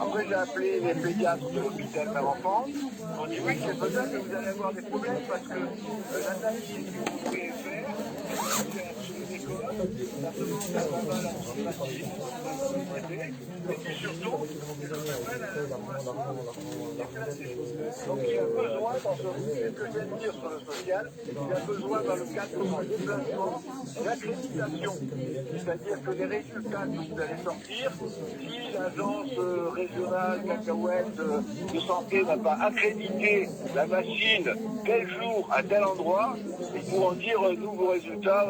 Après, j'ai appelé les pédiatres de l'hôpital Mère-Enfant. On dit oui, c'est peut-être que vous allez avoir des problèmes parce que l'analyse que vous pouvez faire, c'est sur une école, ça demande un mal antibiotique, et puis surtout, le mal à l'information déplacée. Donc il a besoin, dans ce que je viens de dire sur le social, il a besoin dans le cadre de son déplacement d'accréditation. C'est-à-dire que les résultats que vous allez sortir, si l'agence régionale cacahuète de santé n'a pas accrédité la machine tel jour à tel endroit, ils pourront dire nouveaux résultats.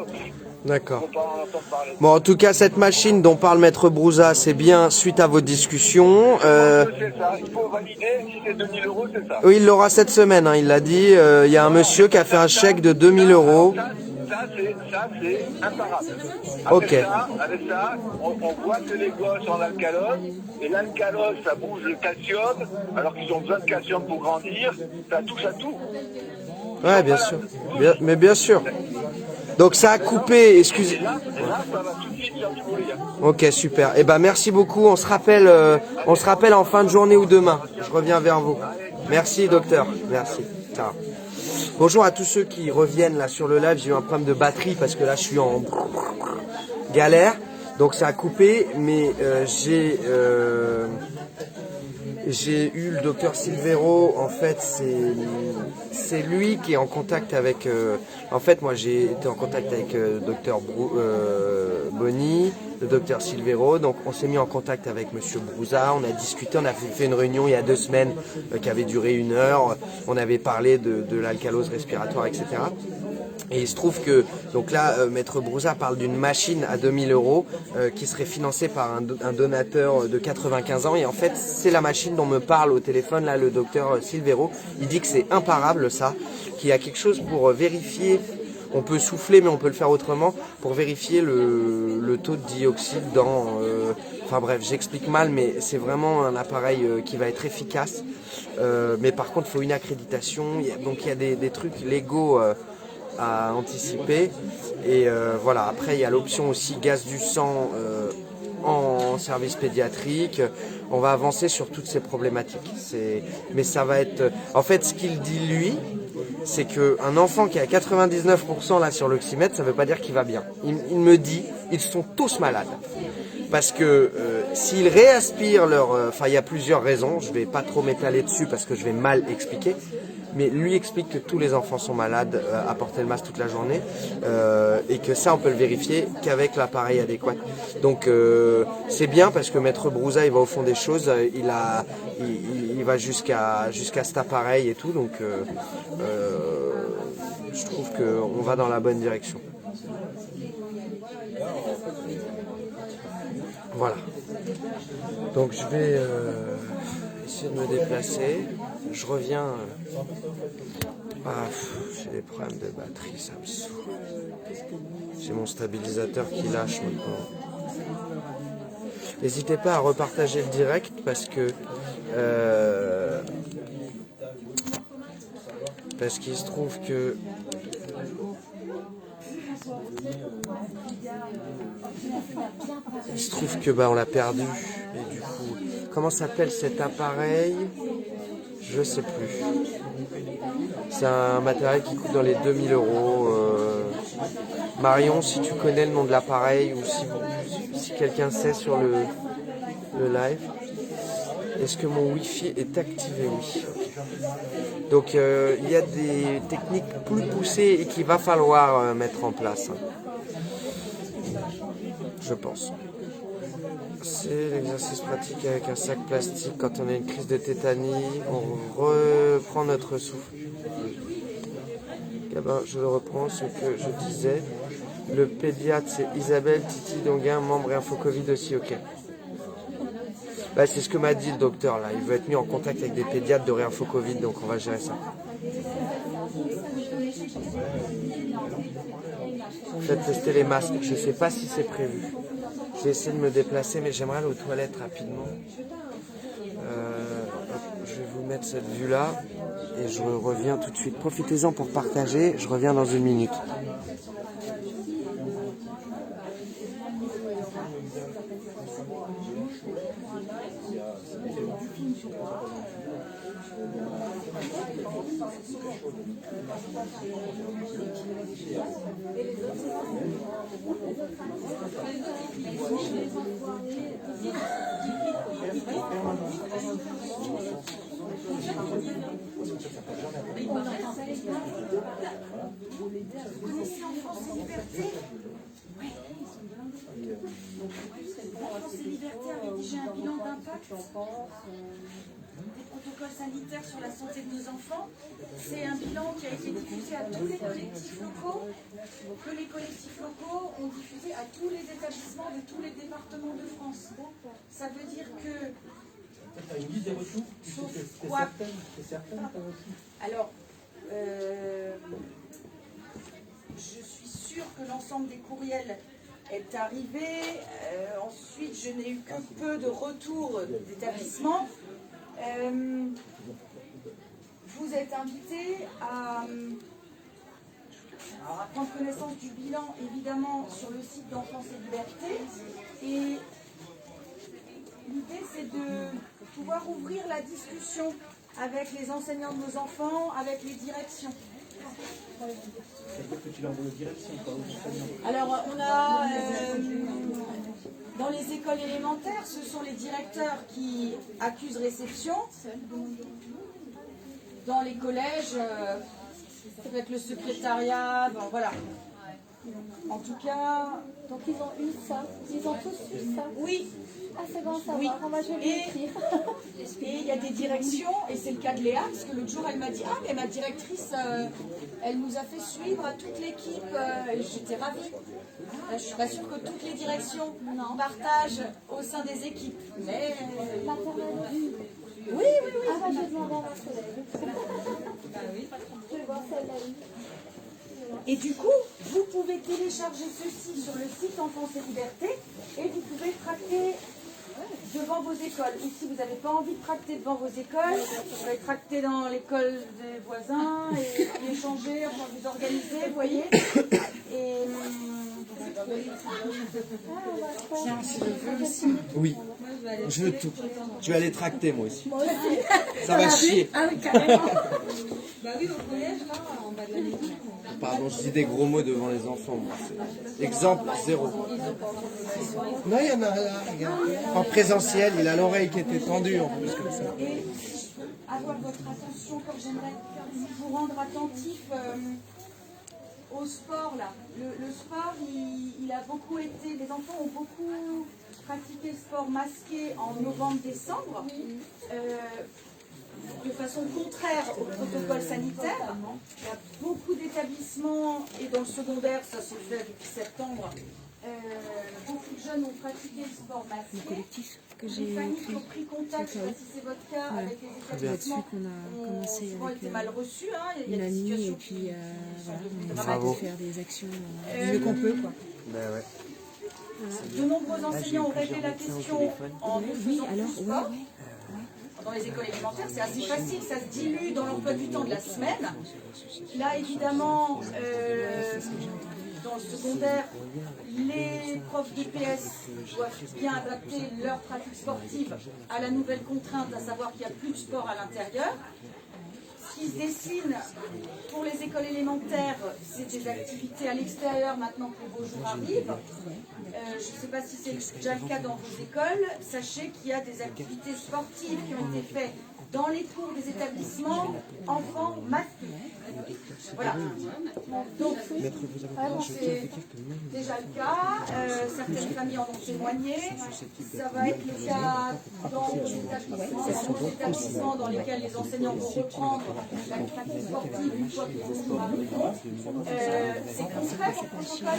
D'accord. On peut pas en entendre parler. Bon, en tout cas, cette machine dont parle Maître Brouza, c'est bien suite à vos discussions. C'est ça, il faut valider, si c'est 2000 euros, c'est ça. Oui, il l'aura cette semaine, hein, il l'a dit. Il y a un monsieur qui a fait un chèque de 2000 euros. Ça c'est imparable. Avec ça, on voit que les gosses ont l'alcalose, et l'alcalose, ça bouge le calcium, alors qu'ils ont besoin de calcium pour grandir, ça touche à tout. Ouais, bien sûr. Mais bien sûr. Donc ça a coupé, excusez. Et là, ça va tout de suite faire du bruit. Ok, super. Eh ben, merci beaucoup. On se rappelle en fin de journée ou demain. Je reviens vers vous. Merci, docteur. Merci. Ciao. Bonjour à tous ceux qui reviennent là sur le live. J'ai eu un problème de batterie parce que là, je suis en galère. Donc ça a coupé, mais j'ai eu le docteur Silvero. En fait, c'est lui qui est en contact avec. En fait, moi, j'ai été en contact avec le docteur Boni, le docteur Silvero. Donc, on s'est mis en contact avec Monsieur Brouza. On a discuté. On a fait une réunion il y a 2 semaines qui avait duré 1 heure. On avait parlé de l'alcalose respiratoire, etc. Et il se trouve que, donc là, Maître Brouza parle d'une machine à 2000 euros qui serait financée par un donateur de 95 ans. Et en fait, c'est la machine dont me parle au téléphone, là, le docteur Silvero. Il dit que c'est imparable, ça, qu'il y a quelque chose pour vérifier. On peut souffler, mais on peut le faire autrement, pour vérifier le taux de dioxyde dans... Enfin bref, j'explique mal, mais c'est vraiment un appareil qui va être efficace. Mais par contre, il faut une accréditation. Donc il y a des trucs légaux... à anticiper et voilà, après il y a l'option aussi gaz du sang en service pédiatrique. On va avancer sur toutes ces problématiques, mais ça va être en fait ce qu'il dit lui, c'est qu'un enfant qui est à 99% là sur l'oxymètre, ça veut pas dire qu'il va bien. Il me dit, ils sont tous malades parce que s'ils réaspirent enfin il y a plusieurs raisons, je vais pas trop m'étaler dessus parce que je vais mal expliquer. Mais lui explique que tous les enfants sont malades à porter le masque toute la journée et que ça on peut le vérifier qu'avec l'appareil adéquat. Donc c'est bien parce que Maître Brouza il va au fond des choses, il va jusqu'à cet appareil et tout, donc je trouve qu'on va dans la bonne direction. Voilà. Donc je vais essayer de me déplacer. Je reviens. J'ai des problèmes de batterie, ça me saoule. J'ai mon stabilisateur qui lâche maintenant. N'hésitez pas à repartager le direct parce qu'il se trouve que on l'a perdu et du coup comment s'appelle cet appareil? Je sais plus. C'est un matériel qui coûte dans les 2000 euros. Marion, si tu connais le nom de l'appareil ou si quelqu'un sait sur le live. Est-ce que mon Wi-Fi est activé? Oui. Donc il y a des techniques plus poussées et qu'il va falloir mettre en place. Je pense. C'est l'exercice pratique avec un sac plastique quand on a une crise de tétanie. On reprend notre souffle. Eh ben, je le reprends, ce que je disais. Le pédiatre, c'est Isabelle Titi Donguin, membre Info Covid aussi, ok. Bah, c'est ce que m'a dit le docteur, là. Il veut être mis en contact avec des pédiatres de Réinfo Covid, donc on va gérer ça. Faites tester les masques. Je ne sais pas si c'est prévu. J'ai essayé de me déplacer, mais j'aimerais aller aux toilettes rapidement. Je vais vous mettre cette vue-là et je reviens tout de suite. Profitez-en pour partager. Je reviens dans 1 minute. Vous connaissez Enfance et Liberté? Oui. Enfance et Liberté a rédigé un bilan d'impact des protocoles sanitaires sur la santé de nos enfants. C'est un bilan qui a été diffusé à tous les collectifs locaux, que les collectifs locaux ont diffusé à tous les établissements de tous les départements de France. Ça veut dire que... Tu as une liste des retours? C'est certain. Alors, je suis sûre que l'ensemble des courriels est arrivé. Ensuite, je n'ai eu que peu de retours d'établissements. Vous êtes invités à prendre connaissance du bilan, évidemment, sur le site d'Enfance et Liberté. Et l'idée, c'est de pouvoir ouvrir la discussion avec les enseignants de nos enfants, avec les directions. C'est-à-dire que tu l'envoies aux directions, pas aux enseignants. Alors, on a, dans les écoles élémentaires, ce sont les directeurs qui accusent réception. Dans les collèges, ça peut être le secrétariat, bon, voilà. En tout cas... Donc ils ont eu ça, ils ont tous eu ça. Oui. Ah c'est bon, ça Oui. va, moi je vais l'écrire. Et il y a des directions, et c'est le cas de Léa, parce que l'autre jour elle m'a dit « Ah mais ma directrice, elle nous a fait suivre à toute l'équipe, et j'étais ravie. » Je ne suis pas sûre que toutes les directions partagent au sein des équipes, mais... Maternelle. Oui. Ah bah je vais demander à ma collègue. Je vais voir celle-là. Et du coup, vous pouvez télécharger ceci sur le site Enfance et Liberté, et vous pouvez tracter devant vos écoles. Ou si vous n'avez pas envie de tracter devant vos écoles, vous pouvez tracter dans l'école des voisins et échanger, enfin, vous organiser, vous voyez. Et Tiens, je le veux aussi. Oui, je veux tout. Je vais aller tracter moi aussi. Moi aussi. Ça va chier. Ah oui, carrément. Bah oui, au collège, là, en bas de la maison. Pardon, je dis des gros mots devant les enfants, moi. Exemple, 0. Non, il y en a là, regarde. En présentiel, il a l'oreille qui était tendue en plus comme ça. Et avoir votre attention, comme j'aimerais vous rendre attentif au sport là. Le sport, il a beaucoup été, les enfants ont beaucoup pratiqué le sport masqué en novembre-décembre, de façon contraire au protocole sanitaire. Il y a beaucoup d'établissements, et dans le secondaire, ça se fait depuis septembre, beaucoup de jeunes ont pratiqué le sport masqué. Que Les j'ai familles qui écrit. ont pris contact, je ne sais pas si c'est votre cas, avec les Là-dessus établissements, qu'on a commencé souvent avec été mal reçus. Hein. Il y a une des amie et situations puis qui voilà, on Bravo. essaie de faire des actions du mieux qu'on peut, quoi. Ben ouais. de nombreux enseignants ont réglé la question en ne faisant alors, plus sport. Dans les écoles élémentaires, c'est assez facile, ça se dilue dans l'emploi du temps de la semaine. Là, évidemment, dans le secondaire, les profs de PS doivent bien adapter leur pratique sportive à la nouvelle contrainte, à savoir qu'il n'y a plus de sport à l'intérieur. Ce qui se dessine pour les écoles élémentaires, c'est des activités à l'extérieur maintenant que les beaux jours arrivent. Je ne sais pas si c'est déjà le cas dans vos écoles. Sachez qu'il y a des activités sportives qui ont été faites dans les cours des établissements enfants masqués. Voilà. Donc, c'est déjà le cas. Certaines familles en ont témoigné. Ça va être le cas dans les établissements dans lesquels les enseignants vont reprendre l'activité sportive une fois que les cours arriveront. C'est contraire au protocole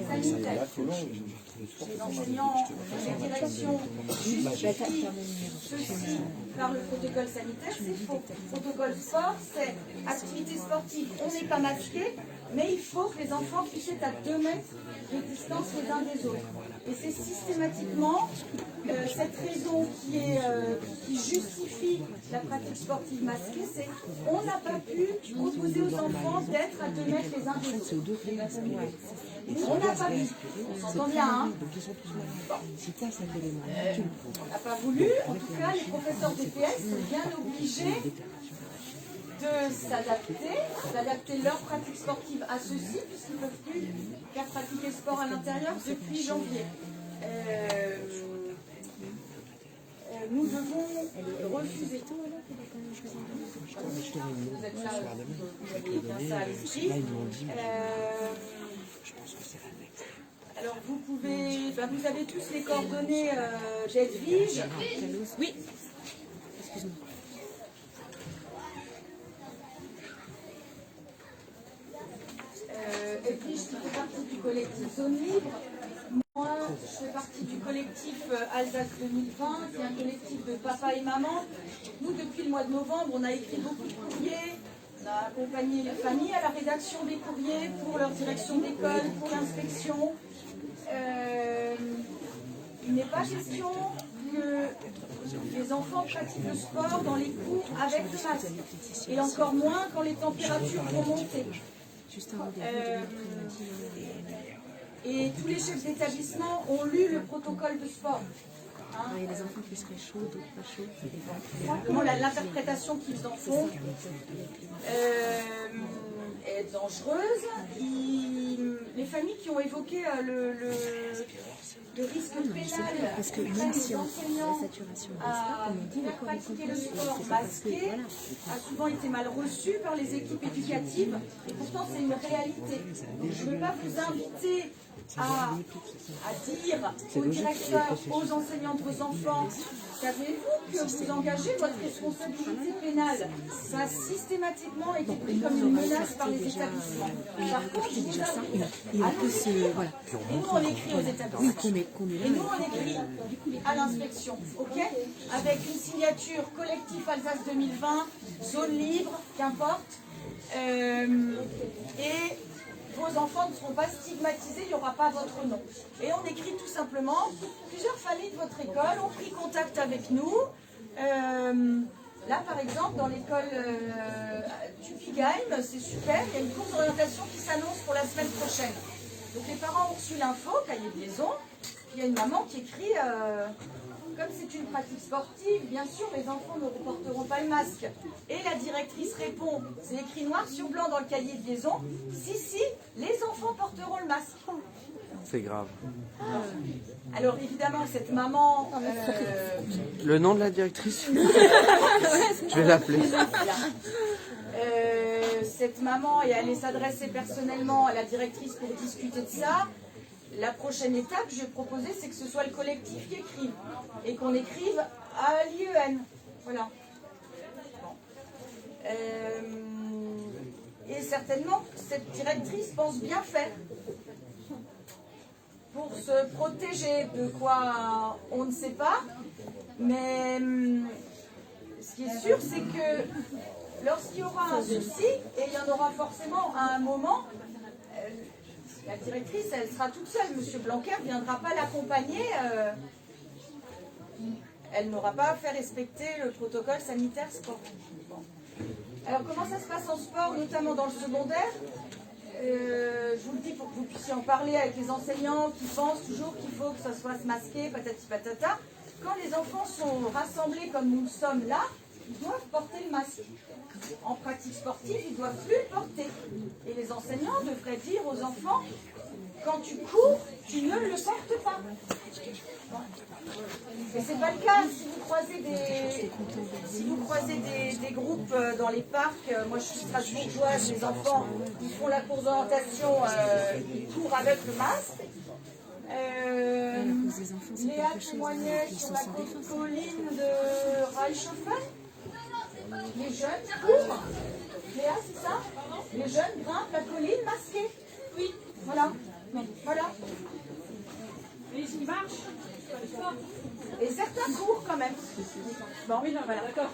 sanitaire. Les enseignants, les directions justifient ceci par le protocole sanitaire, c'est faux. Le protocole sport, c'est activité sportive, on n'est pas masqué, mais il faut que les enfants puissent être à 2 mètres de distance les uns des autres. Et c'est systématiquement cette raison qui justifie aussi la pratique sportive masquée, c'est on n'a pas pu proposer aux enfants d'être à 2 mètres les uns des autres. On n'a pas pu. On s'entend bien, hein? On n'a pas voulu. En tout cas, les professeurs DPS sont bien obligés de d'adapter leur pratique sportive à ceci, puisqu'ils ne peuvent plus faire pratiquer le sport à l'intérieur depuis janvier. Nous devons refuser. Vous êtes là, vous avez bien ça à l'esprit. Alors vous pouvez, vous avez tous les coordonnées d'Edwige. Oui. Excuse-moi. Edwige qui fait partie du collectif Zone Libre. Moi, je fais partie du collectif Alsace 2020, qui est un collectif de papa et maman. Nous, depuis le mois de novembre, on a écrit beaucoup de courriers, on a accompagné les familles à la rédaction des courriers pour leur direction d'école, pour l'inspection. Il n'est pas question que les enfants pratiquent le sport dans les cours avec le masque, et encore moins quand les températures vont monter. Et tous les chefs d'établissement ont lu le protocole de sport. Il y a des enfants qui seraient chauds, d'autres pas chauds. Simplement, l'interprétation qu'ils en font est dangereuse. Les familles qui ont évoqué le risque pénal parce que même si on fait la saturation à faire pratiquer le sport masqué a souvent été mal reçu par les équipes éducatives, et pourtant c'est une réalité. Je ne veux pas vous inviter à dire aux directeurs, aux enseignants de vos enfants, savez-vous que vous engagez votre responsabilité pénale? Ça a systématiquement été pris comme une menace par les établissements. Par contre, je vous invite à nous écrire. Et nous, on écrit aux établissements. Et nous, on écrit à l'inspection, ok? Avec une signature collectif Alsace 2020, zone libre, qu'importe. Et vos enfants ne seront pas stigmatisés, il n'y aura pas votre nom. Et on écrit tout simplement, plusieurs familles de votre école ont pris contact avec nous. Là, par exemple, dans l'école Tupigheim, c'est super, il y a une course d'orientation qui s'annonce pour la semaine prochaine. Donc les parents ont reçu l'info, cahier de liaison, il y a une maman qui écrit, comme c'est une pratique sportive, bien sûr, les enfants ne porteront pas le masque. Et la directrice répond, c'est écrit noir sur blanc dans le cahier de liaison, si, les enfants porteront le masque. C'est grave. Alors évidemment, cette maman... Le nom de la directrice je vais l'appeler. Cette maman est allée s'adresser personnellement à la directrice pour discuter de ça. La prochaine étape, je vais proposer, c'est que ce soit le collectif qui écrive. Et qu'on écrive à l'IEN. Voilà. Bon. Et certainement, cette directrice pense bien faire. Pour se protéger de quoi on ne sait pas. Mais ce qui est sûr, c'est que lorsqu'il y aura un souci, et il y en aura forcément à un moment, la directrice, elle sera toute seule. Monsieur Blanquer ne viendra pas l'accompagner. Elle n'aura pas fait respecter le protocole sanitaire sport. Bon. Alors, comment ça se passe en sport, notamment dans le secondaire? Je vous le dis pour que vous puissiez en parler avec les enseignants qui pensent toujours qu'il faut que ça soit masqué, patati patata. Quand les enfants sont rassemblés comme nous le sommes là, ils doivent porter le masque. En pratique sportive, ils ne doivent plus le porter. Et les enseignants devraient dire aux enfants, quand tu cours, tu ne le portes pas. Et c'est pas le cas. Si vous croisez des groupes dans les parcs, moi je suis strasbourgeoise, les enfants ils font la course d'orientation, ils courent avec le masque. Léa témoignait sur la colline de Reichshofen. Les jeunes courent. Léa, c'est ça? Les jeunes grimpent la colline masquée. Oui, voilà. Voilà. Et ils marchent. Et certains courent quand même. Bon, oui, non, voilà. D'accord.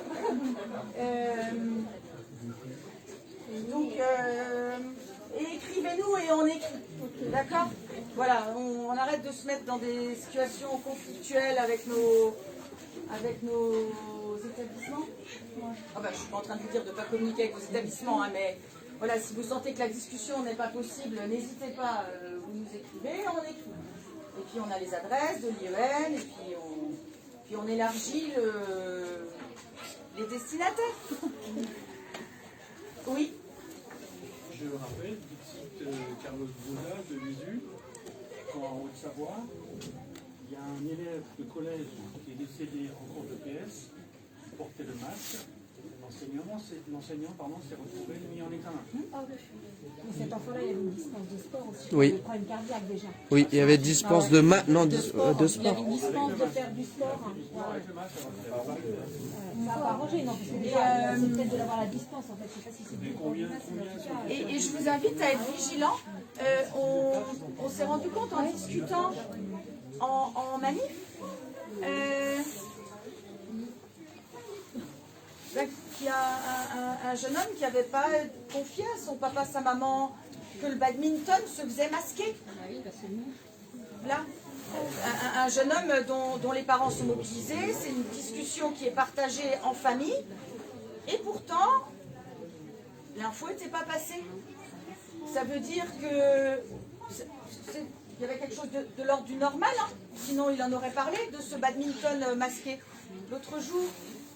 Donc, et écrivez-nous et on écrit. D'accord? Voilà, on arrête de se mettre dans des situations conflictuelles avec nos établissements. Ah ben, je suis pas en train de vous dire de ne pas communiquer avec vos établissements, hein, mais voilà, si vous sentez que la discussion n'est pas possible, n'hésitez pas, vous nous écrivez, on écrit. Et puis on a les adresses de l'IEN, et puis on élargit les destinataires. Oui. Je rappelle, Dixit Carlos Boza de l'USU, en Haute-Savoie, il y a un élève de collège qui est décédé en cours de PS, qui portait le masque. L'enseignant s'est retrouvé mis en examen. Cet enfant-là, il y avait une dispense de sport aussi. Oui. Des problèmes cardiaques déjà. Oui, il y avait dispense de sport. Il y avait une dispense de faire du sport. Avec le masque, alors, Ça va arranger, non, parce que déjà, c'est peut-être de l'avoir la dispense en fait. Je sais pas si c'est du combien Et je vous invite à être vigilants. On s'est rendu compte en discutant en manif qu'il y a un jeune homme qui n'avait pas confié à son papa, sa maman, que le badminton se faisait masquer. Là, un jeune homme dont les parents sont mobilisés, c'est une discussion qui est partagée en famille, et pourtant, l'info n'était pas passée. Ça veut dire que il y avait quelque chose de l'ordre du normal, hein. Sinon il en aurait parlé de ce badminton masqué. L'autre jour,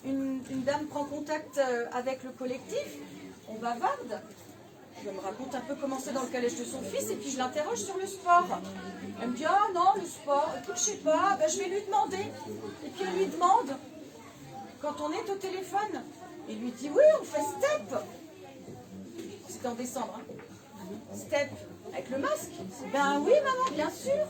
une dame prend contact avec le collectif, on bavarde, je me raconte un peu comment c'est dans le collège de son fils, et puis je l'interroge sur le sport. Elle me dit, ah non, le sport, écoute, je sais pas, ben, je vais lui demander. Et puis elle lui demande, quand on est au téléphone, il lui dit, oui, on fait step. C'était en décembre, hein. Step, avec le masque. Ben oui, maman, bien sûr.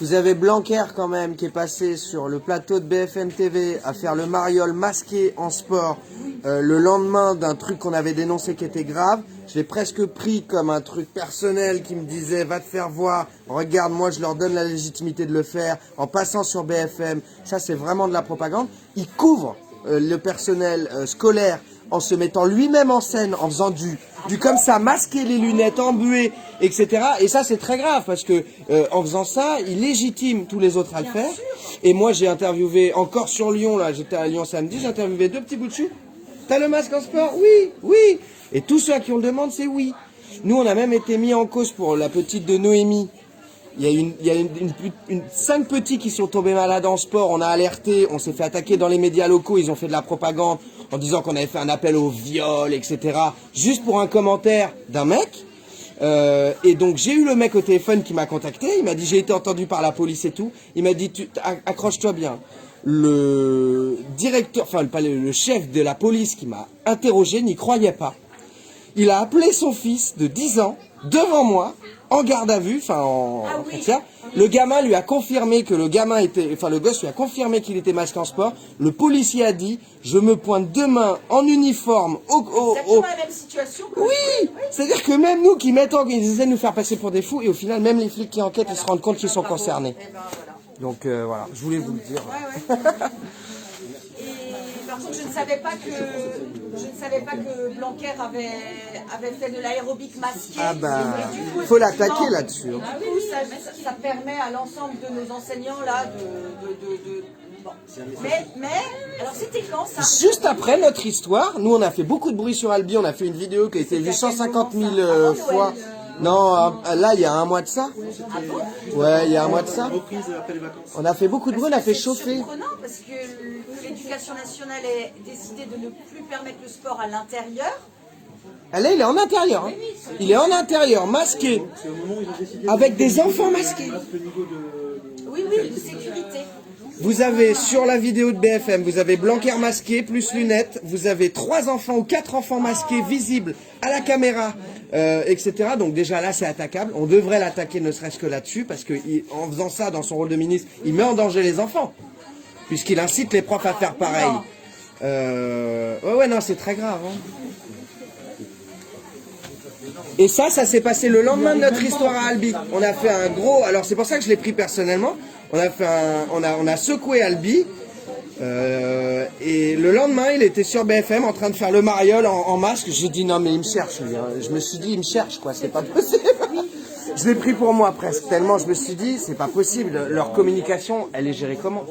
Vous avez Blanquer quand même qui est passé sur le plateau de BFM TV à faire le mariole masqué en sport le lendemain d'un truc qu'on avait dénoncé qui était grave. Je l'ai presque pris comme un truc personnel qui me disait va te faire voir, regarde moi je leur donne la légitimité de le faire en passant sur BFM. Ça c'est vraiment de la propagande. Il couvre le personnel scolaire en se mettant lui-même en scène, en faisant du comme ça, masquer les lunettes, embuer, etc. Et ça, c'est très grave parce que en faisant ça, il légitime tous les autres à le faire. Et moi, j'ai interviewé encore sur Lyon, là, j'étais à Lyon samedi, j'ai interviewé 2 petits bouts de chou. T'as le masque en sport? Oui, oui. Et tous ceux qui on le demande, c'est oui. Nous, on a même été mis en cause pour la petite de Noémie. Il y a 5 petits qui sont tombés malades en sport, on a alerté, on s'est fait attaquer dans les médias locaux, ils ont fait de la propagande en disant qu'on avait fait un appel au viol, etc. Juste pour un commentaire d'un mec. Et donc j'ai eu le mec au téléphone qui m'a contacté, il m'a dit j'ai été entendu par la police et tout. Il m'a dit accroche-toi bien. Le directeur, enfin le chef de la police qui m'a interrogé n'y croyait pas. Il a appelé son fils de 10 ans devant moi, en garde à vue, enfin en entretien. Le gamin lui a confirmé que le gosse lui a confirmé qu'il était masqué en sport. Le policier a dit, je me pointe demain en uniforme Exactement la même situation. Oui, c'est-à-dire que même nous qui mettons, ils essaient de nous faire passer pour des fous, et au final, même les flics qui enquêtent, ils se rendent compte qu'ils sont concernés. Et ben, voilà. Donc voilà, je voulais vous le dire. Ouais. Et par contre, je ne savais pas que Blanquer avait fait de l'aérobic masqué. Ah bah, Et du coup, faut l'attaquer là-dessus. Du coup, ça permet à l'ensemble de nos enseignants là bon. Mais alors c'était quand ça? Juste après notre histoire, nous on a fait beaucoup de bruit sur Albi, on a fait une vidéo qui a été vue 150 000 fois. Non, là il y a un mois de ça. Ah bon? Ouais, il y a un mois de ça. On a fait beaucoup de bruit, on a fait chauffer. C'est surprenant parce que l'éducation nationale a décidé de ne plus permettre le sport à l'intérieur. Là, il est en intérieur. Hein. Il est en intérieur, masqué. Avec des enfants masqués. Oui, de sécurité. Vous avez sur la vidéo de BFM, vous avez Blanquer masqué plus lunettes. Vous avez 3 enfants ou 4 enfants masqués visibles à la caméra, etc. Donc déjà là, c'est attaquable. On devrait l'attaquer ne serait-ce que là-dessus parce que en faisant ça dans son rôle de ministre, il met en danger les enfants puisqu'il incite les profs à faire pareil. Ouais, non, c'est très grave. Hein. Et ça s'est passé le lendemain de notre histoire à Albi. On a fait un gros, alors c'est pour ça que je l'ai pris personnellement. On a secoué Albi. Et le lendemain, il était sur BFM en train de faire le mariole en masque. J'ai dit non mais il me cherche. Je me suis dit il me cherche quoi, c'est pas possible. Je l'ai pris pour moi presque, tellement je me suis dit, c'est pas possible, leur communication, elle est gérée comment?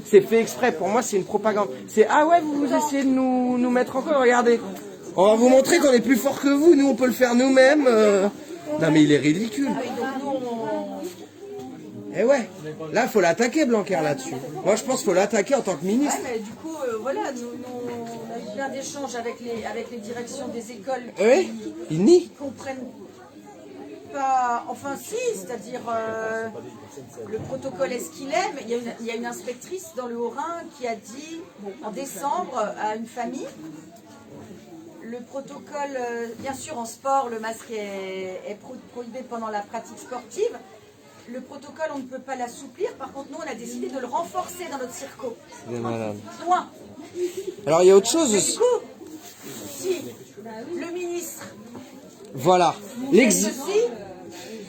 C'est fait exprès, pour moi c'est une propagande. C'est, ah ouais, vous essayez de nous mettre en cause, regardez. On va vous montrer qu'on est plus fort que vous, nous on peut le faire nous-mêmes. Non mais il est ridicule. Eh ouais, là il faut l'attaquer Blanquer là-dessus. Moi je pense qu'il faut l'attaquer en tant que ministre. Ouais, mais du coup, voilà, on a eu plein d'échanges avec les directions des écoles Oui, il nie. qui comprennent pas, enfin si, c'est-à-dire le protocole est ce qu'il est, mais il y a une inspectrice dans le Haut-Rhin qui a dit en décembre à une famille, le protocole, bien sûr en sport, le masque est prohibé pendant la pratique sportive. Le protocole, on ne peut pas l'assouplir. Par contre, nous, on a décidé de le renforcer dans notre circo. Des malades. Point. Alors il y a autre chose Du aussi. coup, si le ministre Voilà. fait ceci,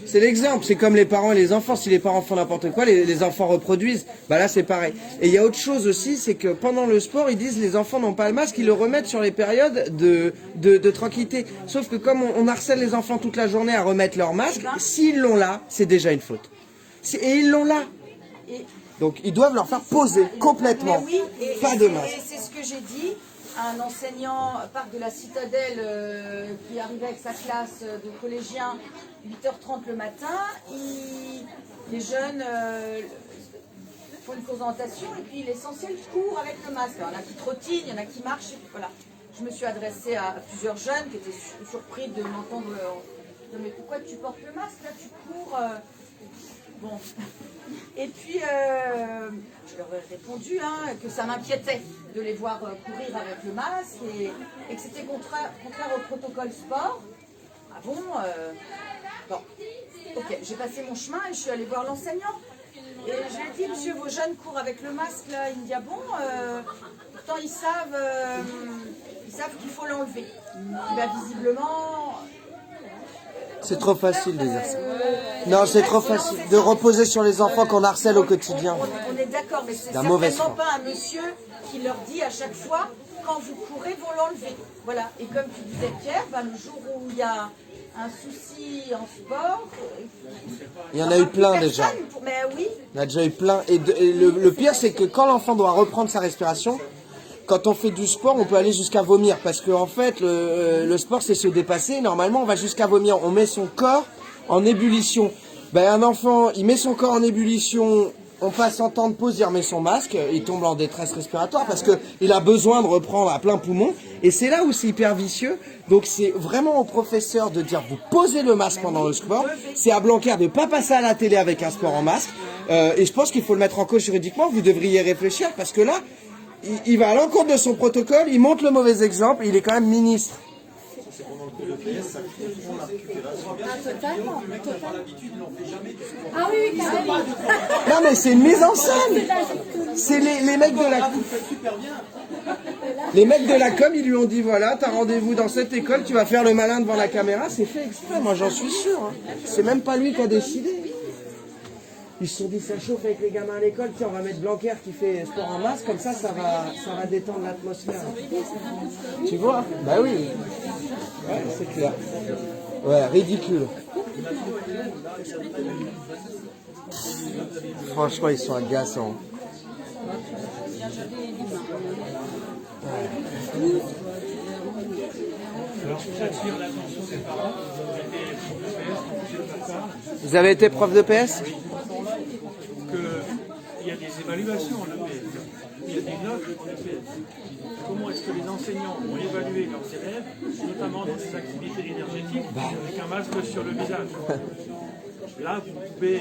C'est l'exemple, c'est comme les parents et les enfants. Si les parents font n'importe quoi, les enfants reproduisent. Bah là, c'est pareil. Et il y a autre chose aussi, c'est que pendant le sport, ils disent les enfants n'ont pas le masque, ils le remettent sur les périodes de tranquillité. Sauf que comme on harcèle les enfants toute la journée à remettre leur masque, s'ils l'ont là, c'est déjà une faute. Et ils l'ont là. et Donc ils doivent leur faire poser complètement. mais oui, Pas de masque. Et c'est ce que j'ai dit à un enseignant parc de la Citadelle qui arrivait avec sa classe de collégiens 8h30 le matin. Les jeunes font une présentation et puis l'essentiel court avec le masque. Alors, il y en a qui trottinent, il y en a qui marchent. Et puis, voilà. Je me suis adressée à plusieurs jeunes qui étaient surpris de m'entendre mais pourquoi tu portes le masque là, tu cours Bon. Et puis, je leur ai répondu que ça m'inquiétait de les voir courir avec le masque et que c'était contraire au protocole sport. Ah bon Bon. Ok, j'ai passé mon chemin et je suis allée voir l'enseignant. Et je lui ai dit, monsieur, vos jeunes courent avec le masque là. Il me dit, ah bon pourtant ils savent qu'il faut l'enlever. Ben, visiblement... C'est trop facile de dire ça. Non, c'est trop facile de reposer sur les enfants qu'on harcèle au quotidien. On est d'accord, mais c'est La mauvaise certainement foi. pas un monsieur qui leur dit à chaque fois, quand vous courez, vous l'enlevez. Voilà. Et comme tu disais, Pierre, le jour où il y a un souci en sport... Il y en a eu plein déjà. Mais oui. Il y en a déjà eu plein. Et le pire, c'est que quand l'enfant doit reprendre sa respiration, quand on fait du sport, on peut aller jusqu'à vomir. Parce que en fait, le sport, c'est se dépasser. Normalement, on va jusqu'à vomir. On met son corps en ébullition. Un enfant, il met son corps en ébullition. On passe en temps de pause, il remet son masque. Il tombe en détresse respiratoire parce qu'il a besoin de reprendre à plein poumon. Et c'est là où c'est hyper vicieux. Donc c'est vraiment au professeur de dire, vous posez le masque pendant le sport. C'est à Blanquer de ne pas passer à la télé avec un sport en masque. Et je pense qu'il faut le mettre en cause juridiquement. Vous devriez réfléchir parce que là, il va à l'encontre de son protocole, il montre le mauvais exemple, il est quand même ministre. Totalement. Ah oui, carrément. Non mais c'est une mise en scène. C'est les mecs de la Les mecs de la com, ils lui ont dit voilà, t'as rendez-vous dans cette école, tu vas faire le malin devant la caméra, c'est fait exprès, moi j'en suis sûr. C'est même pas lui qui a décidé. Ils se sont dit ça chauffe avec les gamins à l'école, tiens on va mettre Blanquer qui fait sport en masque, comme ça va détendre l'atmosphère. Tu vois? Bah oui. Ouais, c'est clair. Ouais, ridicule. Franchement, ils sont agaçants. Alors, j'attire l'attention des parents. Vous avez été prof de PS? Il y a des évaluations en EPS. Il y a des notes en EPS. Comment est-ce que les enseignants vont évaluer leurs élèves, notamment dans des activités énergétiques, avec un masque sur le visage? Là, vous pouvez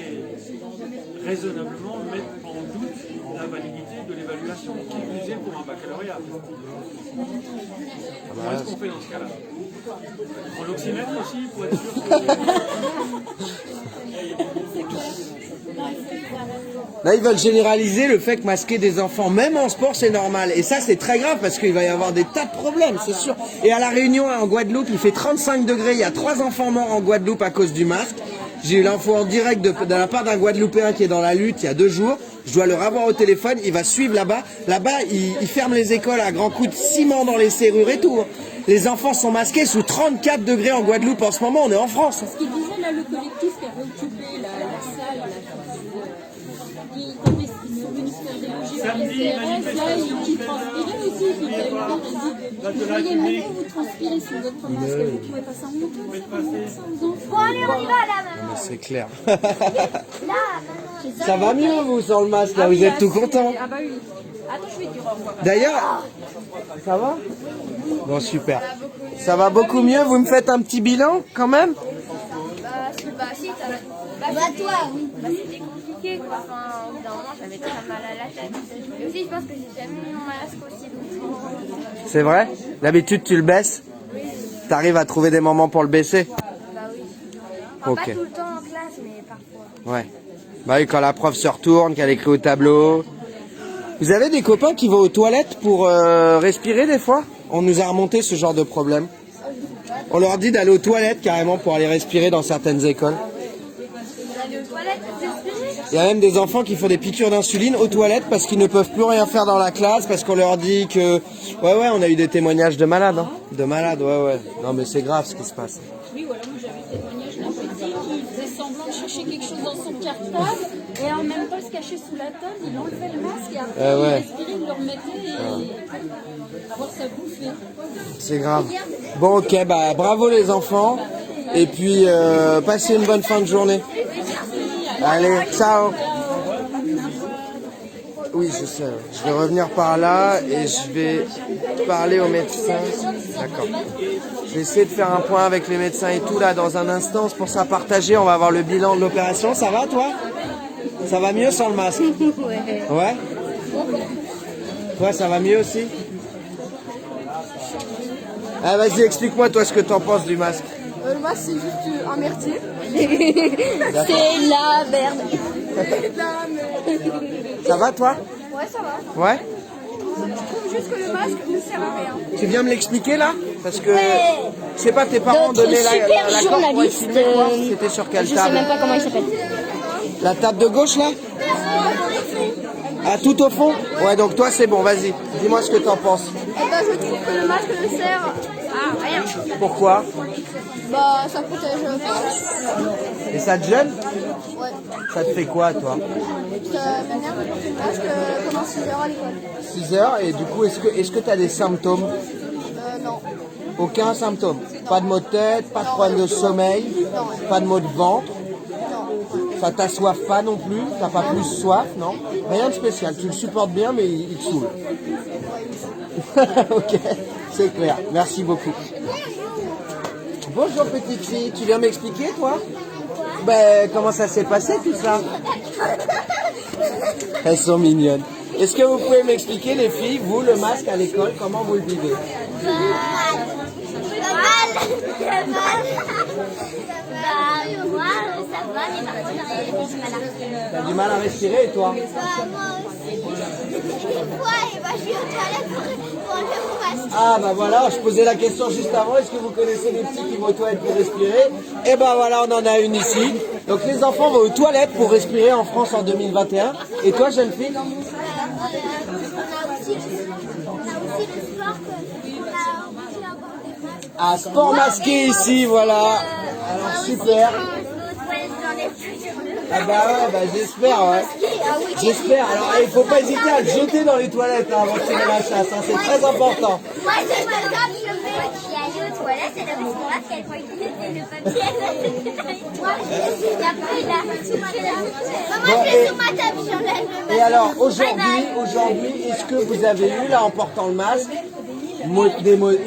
raisonnablement mettre en doute la validité de l'évaluation, qui est usée pour un baccalauréat. Comment est-ce qu'on fait dans ce cas-là? On l'oxymètre aussi, pour être sûr Là, ils veulent généraliser le fait que masquer des enfants, même en sport, c'est normal. Et ça, c'est très grave parce qu'il va y avoir des tas de problèmes, c'est sûr. Et à La Réunion, en Guadeloupe, il fait 35 degrés. Il y a 3 enfants morts en Guadeloupe à cause du masque. J'ai eu l'info en direct de la part d'un Guadeloupéen qui est dans la lutte il y a 2 jours. Je dois le revoir au téléphone, il va suivre là-bas. Là-bas, il ferme les écoles à grands coups de ciment dans les serrures et tout. Les enfants sont masqués sous 34 degrés en Guadeloupe en ce moment, on est en France. Ce qu'il disait là, le collectif qui a réoccupé la salle, là, quand ils sont venus se faire déloger par les CRS, là, ils transpiraient aussi. Puis il y a eu le dit, vous voyez, même vous transpirez sur votre masque, vous ne pouvez pas s'en monter. Bon, allez, on y va là, maman. C'est clair. Là, Ça va mieux vous sans le masque là, vous êtes tout content. Ah bah oui. Attends, je vais dire au revoir. D'ailleurs, ça va? Bon, super. Ça va beaucoup mieux, vous me faites un petit bilan quand même? si, bah toi, oui. Bah, c'était compliqué, quoi. Enfin, au bout d'un moment, j'avais très mal à la tête. Et aussi, je pense que j'ai jamais mis mon masque aussi longtemps. C'est vrai? D'habitude tu le baisses? T'arrives à trouver des moments pour le baisser? Bah oui. Enfin, Ok. pas tout le temps en classe, mais parfois. Ouais. Bah oui, quand la prof se retourne, qu'elle écrit au tableau. Vous avez des copains qui vont aux toilettes pour respirer des fois? On nous a remonté ce genre de problème. On leur dit d'aller aux toilettes carrément pour aller respirer dans certaines écoles. Vous allez aux toilettes, vous respirer? Il y a même des enfants qui font des piqûres d'insuline aux toilettes parce qu'ils ne peuvent plus rien faire dans la classe parce qu'on leur dit que... Ouais, on a eu des témoignages de malades. Hein. De malades, ouais. Non mais c'est grave ce qui se passe. Oui, ou alors moi j'avais le témoignage d'un petit qui faisait semblant de chercher quelque chose dans son cartable et en même pas se cacher sous la table, il enlevait le masque et après il respirait, il le remettait et avoir sa bouffée. C'est grave. Bon, ok, bah bravo les enfants. Et puis, passez une bonne fin de journée. Allez, ciao. Oui, je sais. Je vais revenir par là et je vais parler aux médecins. D'accord. Je vais essayer de faire un point avec les médecins et tout là dans un instant. C'est pour ça partager. On va avoir le bilan de l'opération. Ça va, toi? Ça va mieux sans le masque? Ouais. Toi, ça va mieux aussi? Ah, vas-y, explique-moi toi ce que t'en penses du masque. Le masque, c'est juste un merdier. C'est la merde. Ça va, toi? Ouais, ça va. Ouais? Je trouve juste que le masque ne sert à rien. Tu viens me l'expliquer là? Parce que, je sais pas, tes parents ont Notre donné super l'accord pour journaliste, filmer quoi? C'était sur quelle Je sais table? même pas comment il s'appelle. La table de gauche là? Ah, tout au fond? Ouais, donc toi c'est bon, vas-y. Dis-moi ce que t'en penses. Et ben, je trouve que le masque ne sert à rien. Pourquoi? Bah, ça protège pas. Et ça te gêne? Ouais. Ça te fait quoi toi? Ça m'énerve de porter le masque pendant 6 heures à l'école. 6 heures et du coup est-ce que t'as des symptômes? Non. Aucun symptôme? Pas de maux de tête, pas de problème de sommeil, pas de maux de ventre? Ça t'assoiffe pas non plus? T'as pas plus soif, non? Rien de spécial, tu le supportes bien mais il te saoule. Ok, c'est clair, merci beaucoup. Bonjour petite fille, tu viens m'expliquer toi? Ben, comment ça s'est passé tout ça? Elles sont mignonnes. Est-ce que vous pouvez m'expliquer les filles, vous le masque à l'école, comment vous le vivez? Moi, ça va, mais par contre, j'ai du mal à respirer. T'as du mal à respirer et toi? Moi aussi. Des fois, et bah, je vais aux toilettes pour enlever mon masque. Ah bah voilà, je posais la question juste avant, est-ce que vous connaissez des petits qui vont aux toilettes pour respirer? Et ben voilà, on en a une ici. Donc les enfants vont aux toilettes pour respirer en France en 2021. Et toi, jeune fille? On a aussi le sport, on a obligé d'avoir des masques. Ah, sport masqué ici, voilà. Alors super. Ah bah ouais, bah j'espère, ouais. J'espère. Alors il faut pas hésiter à le jeter dans les toilettes hein, avant de tirer la chasse, hein, c'est très important. Moi, c'est pas grave, je suis allée aux toilettes, elle a pris son masque, elle croyait qu'il était le papier. Moi, je l'ai pris là. Maman, je l'ai sur ma table, j'enlève le masque. Et alors aujourd'hui, est-ce que vous avez eu là en portant le masque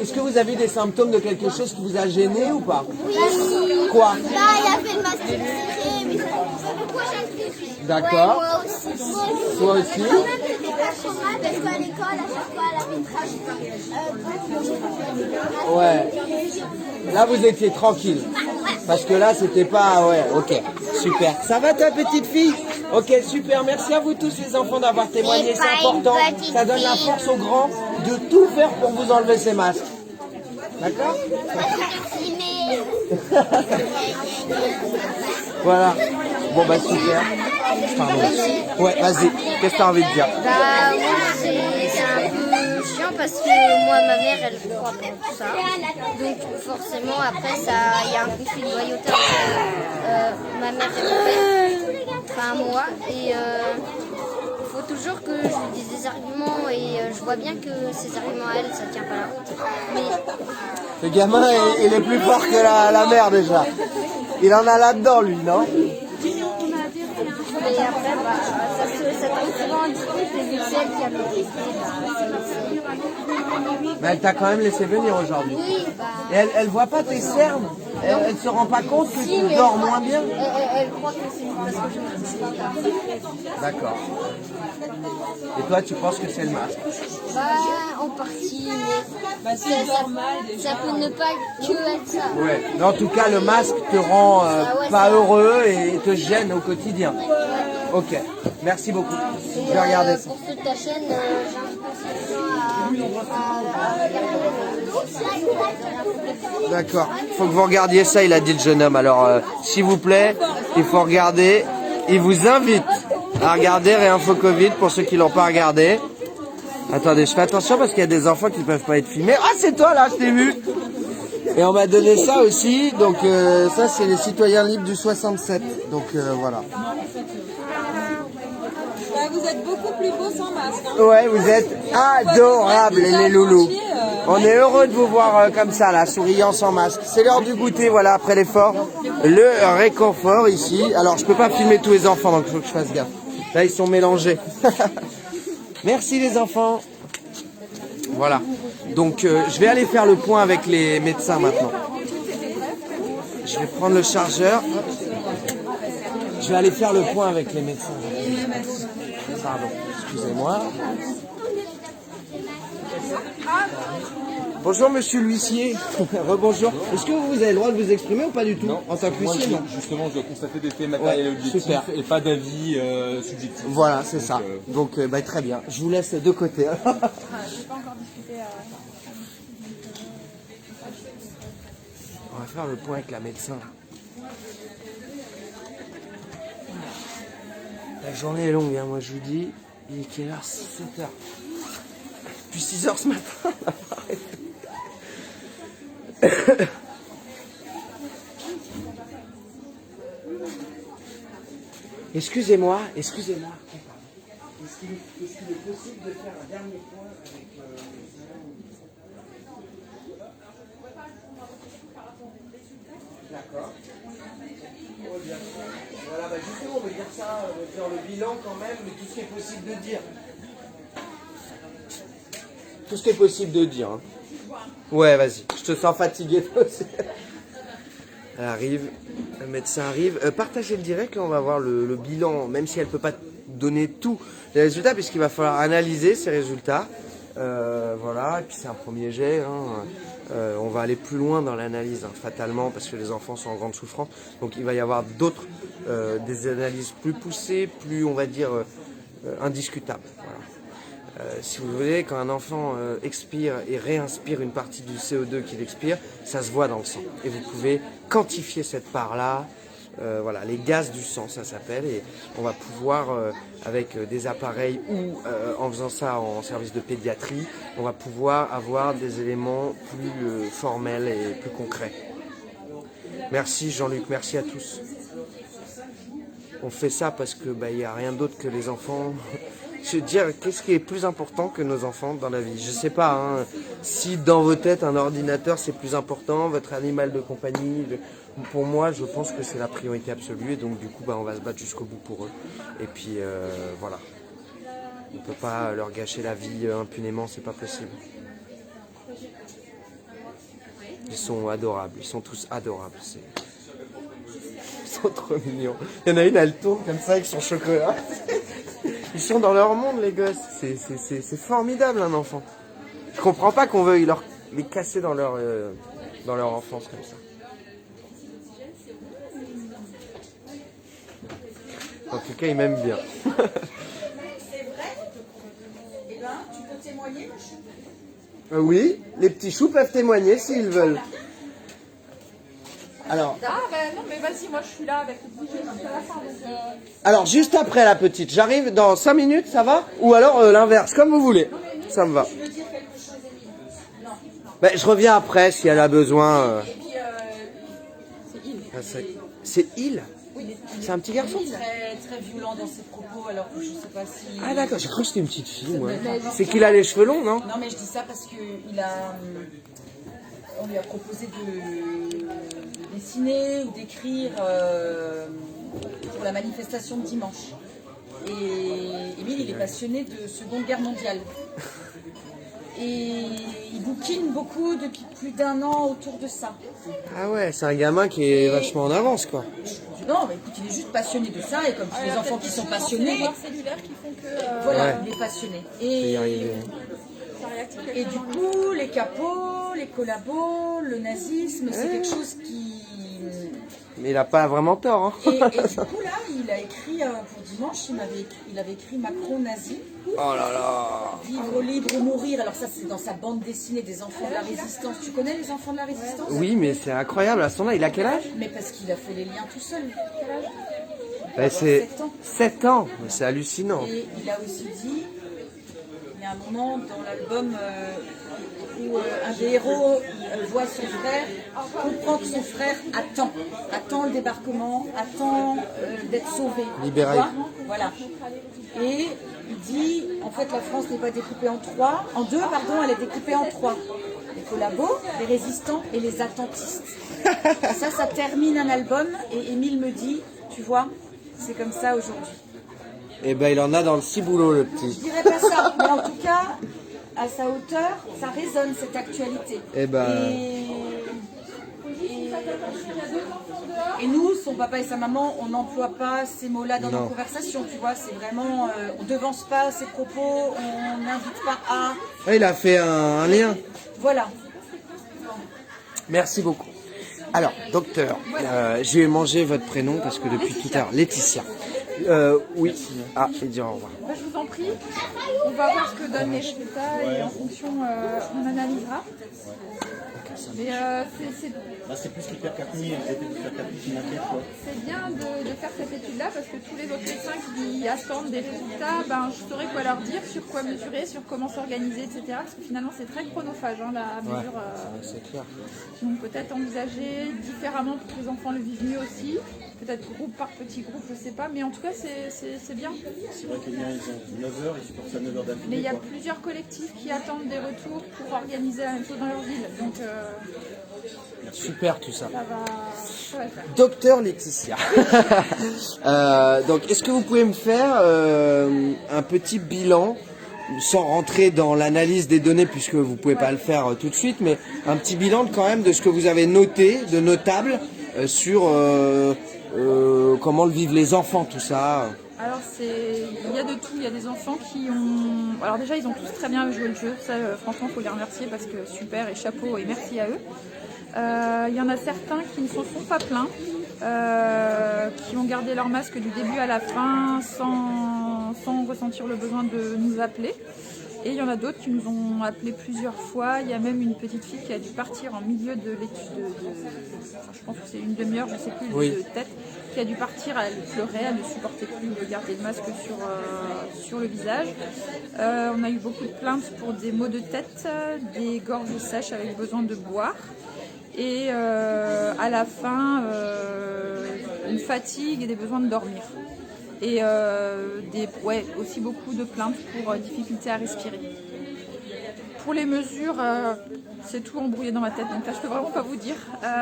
est-ce que vous avez des symptômes de quelque chose qui vous a gêné ou pas? Oui. Quoi? Là, il y avait le masque qui tirait, mais ça fait beaucoup gêné. D'accord. Ouais, moi aussi. Toi aussi? Quand même, c'était pas trop mal parce qu'à l'école, à chaque fois, elle avait Ouais. Là, vous étiez tranquille. Parce que là, c'était pas... Ouais, ok. Super. Ça va ta petite fille? Ok, super. Merci à vous tous les enfants d'avoir témoigné. C'est important. Ça donne la force aux grands de tout faire pour vous enlever ces masques. D'accord? Voilà. Bon, bah super. Pardon. Ouais, vas-y. Qu'est-ce que tu as envie de dire? Bah, moi, c'est un peu chiant parce que moi, ma mère, elle croit pas tout ça. Donc, forcément, après, il y a un conflit de loyauté entre ma mère et mon père, enfin moi. Et il faut toujours que je lui dise des arguments et je vois bien que ces arguments à elle, ça tient pas la route. Mais Le gamin, il est plus fort que la mère déjà. Il en a là-dedans, lui, non? Mais après, ça tombe souvent en dispute et vu que c'est elle qui a maîtrisé, Mais elle t'a quand même laissé venir aujourd'hui. oui, bah, Et elle voit pas tes cernes. Elle se rend pas compte que tu dors moins bien. elle croit que c'est parce que je ne maîtrise pas. D'accord. Et toi, tu penses que c'est le masque? Bah, en partie, mais ça peut ne pas que être ça. Ouais. Mais en tout cas, le masque te rend ouais, pas ça- heureux et te gêne au quotidien. Ok. Merci beaucoup. Et, Je vais regarder ça. pour ceux de ta chaîne, j'invite à regarder. D'accord. Il faut que vous regardiez ça, il a dit le jeune homme. Alors, s'il vous plaît, il faut regarder. Il vous invite à regarder Réinfo Covid pour ceux qui l'ont pas regardé. Attendez, je fais attention parce qu'il y a des enfants qui peuvent pas être filmés. Ah, c'est toi là, je t'ai vu. Et on m'a donné ça aussi. Donc, ça, c'est les citoyens libres du 67. Donc, voilà. Bah, vous êtes beaucoup plus beaux sans masque. Hein. Ouais, vous êtes adorables, les loulous. On est heureux de vous voir comme ça, là, souriant sans masque. C'est l'heure du goûter, voilà, après l'effort. Le réconfort ici. Alors, je peux pas filmer tous les enfants, donc il faut que je fasse gaffe. Là, ils sont mélangés. Merci les enfants. Voilà. Donc, je vais aller faire le point avec les médecins maintenant. Je vais prendre le chargeur. Je vais aller faire le point avec les médecins. Pardon, excusez-moi. Bonjour monsieur l'huissier. Rebonjour. Est-ce que vous avez le droit de vous exprimer ou pas du tout? Non, en tant qu'huissier, non. Justement, je dois constater des faits matériels et objectifs super. et pas d'avis subjectifs. Voilà, c'est ça. Donc, bah, très bien. Je vous laisse de côté. J'ai pas encore discuté. On va faire le point avec la médecin. La journée est longue, hein, moi je vous dis. Il est quelle heure? 7h. Depuis 6h ce matin, on n'a pas arrêté. Excusez-moi. Est-ce qu'il est possible de faire un dernier point avec D'accord. Voilà, bah justement, on veut dire ça, on veut dire le bilan quand même, mais tout ce qui est possible de dire. Tout ce qui est possible de dire. Hein. Ouais, vas-y, je te sens fatigué toi aussi. Elle arrive, le médecin arrive. Partagez le direct, là on va voir le bilan, même si elle ne peut pas donner tous les résultats, puisqu'il va falloir analyser ces résultats. Voilà, et puis c'est un premier jet. Hein. On va aller plus loin dans l'analyse, hein, fatalement, parce que les enfants sont en grande souffrance. Donc il va y avoir d'autres, des analyses plus poussées, plus, on va dire, indiscutables. Voilà. Si vous voulez, quand un enfant expire et réinspire une partie du CO2 qu'il expire, ça se voit dans le sang. Et vous pouvez quantifier cette part-là. Voilà, les gaz du sang, ça s'appelle, et on va pouvoir, avec des appareils ou en faisant ça en service de pédiatrie, on va pouvoir avoir des éléments plus formels et plus concrets. Merci Jean-Luc, merci à tous. On fait ça parce que il n'y a rien d'autre que les enfants. Je veux dire, qu'est-ce qui est plus important que nos enfants dans la vie? Je sais pas, hein, si dans vos têtes un ordinateur c'est plus important, votre animal de compagnie, pour moi je pense que c'est la priorité absolue et donc du coup on va se battre jusqu'au bout pour eux. Et puis voilà, on peut pas leur gâcher la vie impunément, c'est pas possible. Ils sont adorables, ils sont tous adorables. Ils sont trop mignons. Il y en a une, elle tourne comme ça avec son chocolat. Ils sont dans leur monde, les gosses. C'est formidable, un enfant. Je comprends pas qu'on veuille les casser dans leur enfance comme ça. En tout cas, ils m'aiment bien. C'est vrai? Eh ben, tu peux témoigner, mon chou? Oui, les petits choux peuvent témoigner s'ils veulent. Alors, Ah ben non, mais vas-y, moi je suis là avec le petit jeu jusqu'à la fin. Donc, alors, juste après la petite, j'arrive dans 5 minutes, ça va? Ou alors l'inverse, comme vous voulez. Ça me va. Tu veux dire quelque chose, Émile? Non. Ben, je reviens après si elle a besoin. Et puis, C'est Il? C'est un petit garçon? il est très, très violent dans ses propos, alors que je sais pas si... Ah d'accord, j'ai cru que c'était une petite fille, moi. C'est qu'il a les cheveux longs, non? Non, mais je dis ça parce que on lui a proposé de dessiner ou d'écrire pour la manifestation de dimanche. Et Émile, il est passionné de Seconde Guerre mondiale. Et il bouquine beaucoup depuis plus d'1 an autour de ça. Ah ouais, c'est un gamin qui est vachement en avance, quoi. Non, mais écoute, il est juste passionné de ça, et comme tous les enfants qui sont passionnés, cellulaires qui font que voilà, Ouais. il est passionné. Je vais y arriver. ça réactive Et du coup, les capots, les collabos, le nazisme, c'est quelque chose qui... Mais il a pas vraiment tort, hein. Et du coup, là, il a écrit, pour dimanche, il avait écrit Macron nazi, Oh là là. vivre libre ou mourir. Alors ça, c'est dans sa bande dessinée des enfants de la résistance. Tu connais les enfants de la résistance? Oui, mais c'est incroyable. À ce moment-là, il a quel âge? Mais parce qu'il a fait les liens tout seul. Ben, c'est 7 ans. 7 ans. C'est hallucinant. Et il a aussi dit, il y a un moment dans l'album où un des héros voit son frère, comprend que son frère attend le débarquement, attend d'être sauvé. Libéré. Tu vois. Voilà. Et il dit, en fait, la France n'est pas découpée en deux, elle est découpée en 3. Les collabos, les résistants et les attentistes. Et ça termine un album, et Émile me dit, tu vois, c'est comme ça aujourd'hui. Et ben, il en a dans le ciboulot, le Je petit. dirais pas ça, mais en tout cas, à sa hauteur, ça résonne cette actualité. Eh ben- Et nous, son papa et sa maman, on n'emploie pas ces mots-là dans Non. nos conversations, tu vois, c'est vraiment, on devance pas ses propos, on n'invite pas à... Ouais, il a fait un lien. Voilà. Merci beaucoup. Alors, docteur, j'ai mangé votre prénom parce que depuis tout à l'heure, Laetitia. Oui. Ah, il dit au revoir. je vous en prie, on va voir ce que donnent les résultats et en fonction, on analysera. Mais C'est plus l'hypercapnie, qui m'inquiète, quoi. c'est bien de faire cette étude-là parce que tous les autres médecins qui attendent des résultats, je saurais quoi leur dire, sur quoi mesurer, sur comment s'organiser, etc. Parce que finalement, c'est très chronophage, la mesure. C'est clair. Donc peut-être envisager différemment pour que les enfants le vivent mieux aussi. Peut-être groupe par petit groupe, je sais pas. Mais en tout cas, c'est bien. C'est vrai que les miens, ils ont 9 heures, ils supportent ça 9 heures d'affilée. Mais il y a plusieurs collectifs qui attendent des retours pour organiser la même chose dans leur ville. Donc Super tout ça. ça va le faire. Docteur Laetitia. Donc, est-ce que vous pouvez me faire un petit bilan, sans rentrer dans l'analyse des données puisque vous pouvez pas le faire tout de suite, mais un petit bilan quand même de ce que vous avez noté, de notable sur comment le vivent les enfants, tout ça. Alors il y a de tout, il y a des enfants qui ont... Alors déjà ils ont tous très bien joué le jeu, ça franchement il faut les remercier parce que super et chapeau et merci à eux. Il y en a certains qui ne s'en sont pas plaints, qui ont gardé leur masque du début à la fin sans ressentir le besoin de nous appeler. Et il y en a d'autres qui nous ont appelés plusieurs fois. Il y a même une petite fille qui a dû partir en milieu de l'étude, je pense que c'est une demi-heure, je ne sais plus, Oui. de tête, qui a dû partir, elle pleurait, elle ne supportait plus de garder le masque sur le visage. On a eu beaucoup de plaintes pour des maux de tête, des gorges sèches avec besoin de boire. Et à la fin, une fatigue et des besoins de dormir. Et aussi beaucoup de plaintes pour difficulté à respirer. Pour les mesures, c'est tout embrouillé dans ma tête, donc là je peux vraiment pas vous dire.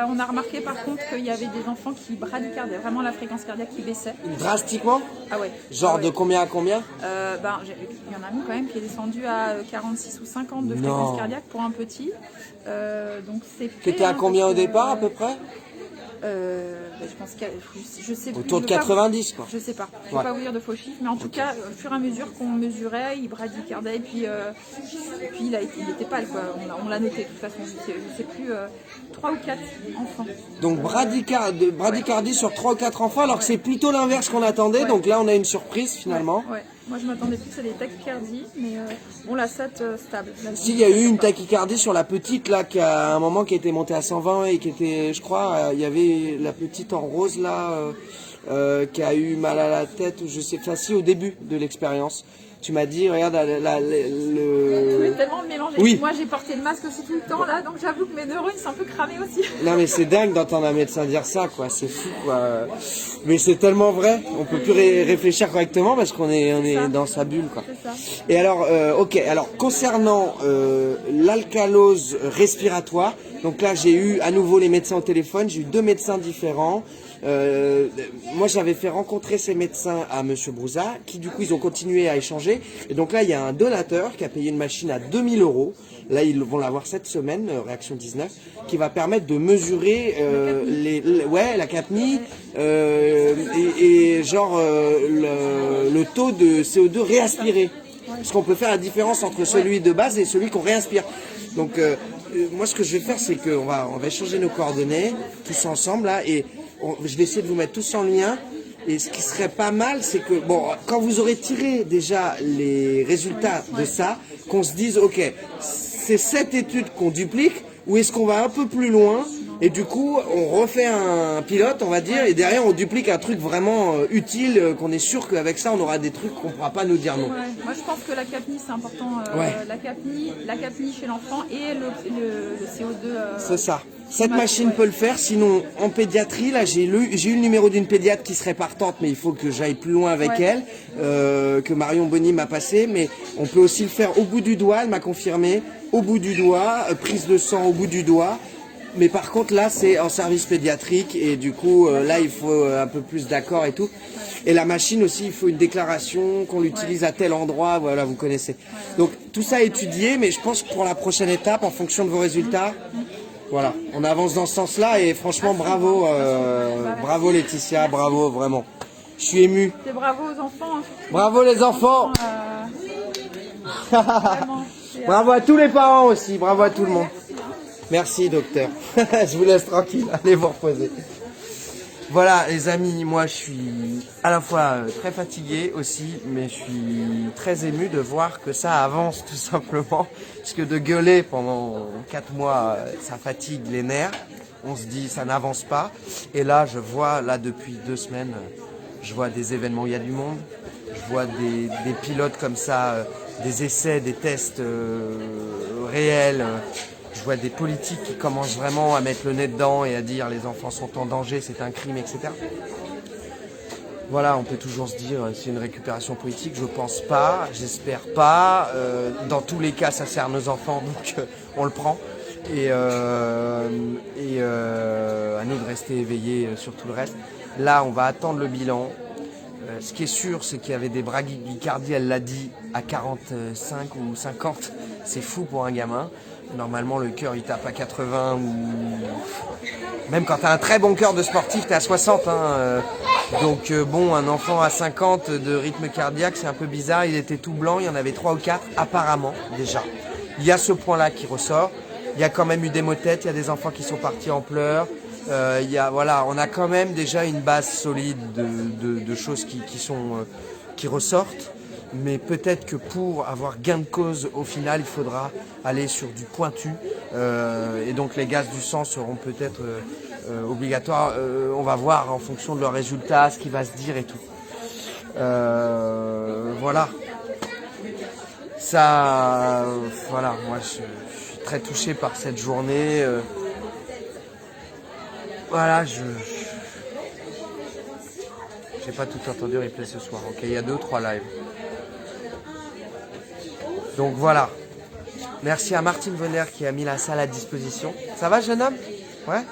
On a remarqué par contre qu'il y avait des enfants qui bradycardaient, vraiment la fréquence cardiaque qui baissait. Drastiquement? Ah ouais. Genre Ah ouais. de combien à combien? Il y en a une quand même qui est descendue à 46 ou 50 de fréquence cardiaque pour un petit. Donc c'est Qui était à combien au départ à peu près? Je pense que je sais plus. Autour de 90 quoi. Je sais pas. Je ne Ouais. peux pas vous dire de faux chiffres, mais en tout cas, au fur et à mesure qu'on mesurait, il bradycardait et puis il était pâle quoi. On l'a noté de toute façon. Je sais plus 3 ou 4 enfants. Donc bradicardie sur 3 ou 4 enfants alors que c'est plutôt l'inverse qu'on attendait, Ouais. donc là on a une surprise finalement. Ouais. Moi, je m'attendais plus à des tachycardies, mais bon, la SAT stable. Si, il y a eu une tachycardie sur la petite, là, qui a un moment qui était montée à 120 et qui était, je crois, il y avait la petite en rose, là, qui a eu mal à la tête, ou je sais pas, si, au début de l'expérience. Tu m'as dit, regarde, Je voulais tellement me mélanger. Oui. Moi, j'ai porté le masque aussi tout le temps, là, donc j'avoue que mes neurones sont un peu cramés aussi. Non mais c'est dingue d'entendre un médecin dire ça, quoi. C'est fou, quoi. Mais c'est tellement vrai. On peut plus réfléchir correctement parce qu'on est dans sa bulle, quoi. C'est ça. Et alors, ok. Alors concernant l'alcalose respiratoire, donc là j'ai eu à nouveau les médecins au téléphone. J'ai eu 2 médecins différents. Moi j'avais fait rencontrer ces médecins à Monsieur Brouza, qui du coup ils ont continué à échanger. Et donc là il y a un donateur qui a payé une machine à 2000 €. Là ils vont l'avoir cette semaine, Réaction 19, qui va permettre de mesurer la capnie et genre le taux de CO2 réaspiré. Parce qu'on peut faire la différence entre celui de base et celui qu'on réinspire. Donc moi ce que je vais faire c'est qu'on va échanger nos coordonnées tous ensemble là, et je vais essayer de vous mettre tous en lien. Et ce qui serait pas mal, c'est que, bon, quand vous aurez tiré déjà les résultats de ça, qu'on se dise, ok, c'est cette étude qu'on duplique, ou est-ce qu'on va un peu plus loin, et du coup, on refait un pilote, on va dire, et derrière, on duplique un truc vraiment utile, qu'on est sûr qu'avec ça, on aura des trucs qu'on pourra pas nous dire non. Ouais. Moi, je pense que la capnie, c'est important. La capnie chez l'enfant et le CO2. C'est ça. Cette machine peut le faire, sinon en pédiatrie, là j'ai eu le numéro d'une pédiatre qui serait partante, mais il faut que j'aille plus loin avec elle, que Marion Bonny m'a passé, mais on peut aussi le faire au bout du doigt, elle m'a confirmé, au bout du doigt, prise de sang au bout du doigt, mais par contre là c'est en service pédiatrique et du coup là il faut un peu plus d'accord et tout. Et la machine aussi, il faut une déclaration qu'on l'utilise à tel endroit, voilà, vous connaissez. Donc tout ça est étudié, mais je pense que pour la prochaine étape, en fonction de vos résultats, voilà, on avance dans ce sens-là et franchement bravo, bravo Laetitia, bravo vraiment. Je suis ému. C'est bravo aux enfants. Hein. Bravo les enfants. Vraiment, bravo à tous les parents aussi, bravo à tout le monde. Merci docteur. Je vous laisse tranquille, allez vous reposer. Voilà les amis, moi je suis à la fois très fatigué aussi, mais je suis très ému de voir que ça avance tout simplement. Parce que de gueuler pendant 4 mois, ça fatigue les nerfs. On se dit ça n'avance pas. Et là je vois, là depuis 2 semaines, je vois des événements où il y a du monde. Je vois des pilotes comme ça, des essais, des tests réels. Je vois des politiques qui commencent vraiment à mettre le nez dedans et à dire les enfants sont en danger, c'est un crime, etc. Voilà, on peut toujours se dire c'est une récupération politique, je pense pas, j'espère pas. Dans tous les cas, ça sert nos enfants, donc on le prend. Et à nous de rester éveillés sur tout le reste. Là, on va attendre le bilan. Ce qui est sûr, c'est qu'il y avait des bradycardies, elle l'a dit, à 45 ou 50. C'est fou pour un gamin. Normalement, le cœur, il tape à 80 ou... Même quand tu as un très bon cœur de sportif, tu es à 60. Hein. Donc bon, un enfant à 50 de rythme cardiaque, c'est un peu bizarre. Il était tout blanc, il y en avait 3 ou 4, apparemment, déjà. Il y a ce point-là qui ressort. Il y a quand même eu des maux de tête, il y a des enfants qui sont partis en pleurs. Voilà, on a quand même déjà une base solide de choses qui ressortent. Mais peut-être que pour avoir gain de cause, au final, il faudra aller sur du pointu. Et donc les gaz du sang seront peut-être obligatoires. On va voir en fonction de leurs résultats, ce qui va se dire et tout. Voilà. Ça, voilà, moi je suis très touché par cette journée. Voilà, j'ai pas tout entendu replay ce soir. Ok, il y a 2 ou 3 lives. Donc voilà. Merci à Martine Venner qui a mis la salle à disposition. Ça va, jeune homme? Ouais.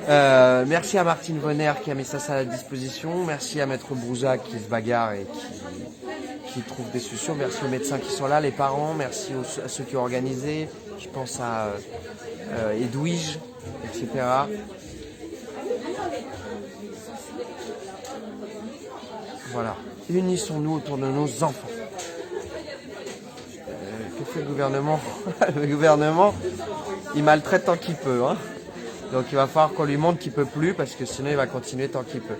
Merci à Martine Venner qui a mis sa salle à disposition. Merci à Maître Brouza qui se bagarre et qui trouve des solutions. Merci aux médecins qui sont là, les parents. Merci à ceux qui ont organisé. Je pense à Edwige, etc. Voilà. Unissons-nous autour de nos enfants. Que fait le gouvernement? Le gouvernement, il maltraite tant qu'il peut. Hein. Donc il va falloir qu'on lui montre qu'il peut plus, parce que sinon il va continuer tant qu'il peut.